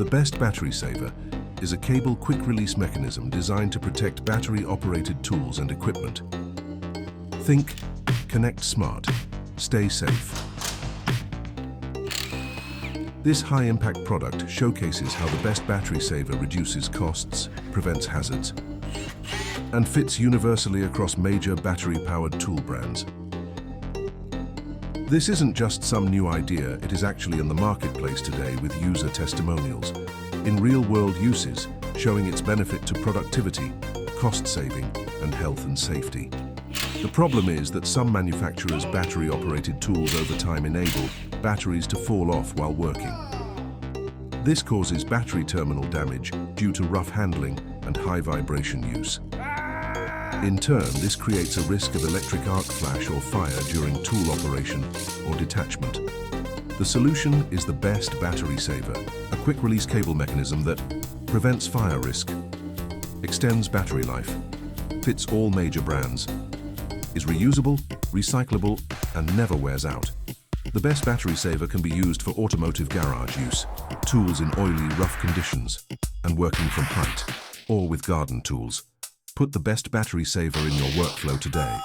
The best battery saver is a cable quick-release mechanism designed to protect battery-operated tools and equipment. Think, connect smart, stay safe. This high-impact product showcases how the best battery saver reduces costs, prevents hazards, and fits universally across major battery-powered tool brands. This isn't just some new idea, it is actually in the marketplace today with user testimonials, in real-world uses, showing its benefit to productivity, cost saving, and health and safety. The problem is that some manufacturers' battery-operated tools over time enable batteries to fall off while working. This causes battery terminal damage due to rough handling and high vibration use. In turn, this creates a risk of electric arc flash or fire during tool operation or detachment. The solution is the best battery saver, a quick-release cable mechanism that prevents fire risk, extends battery life, fits all major brands, is reusable, recyclable, and never wears out. The best battery saver can be used for automotive garage use, tools in oily, rough conditions, and working from height, or with garden tools. Put the best battery saver in your workflow today.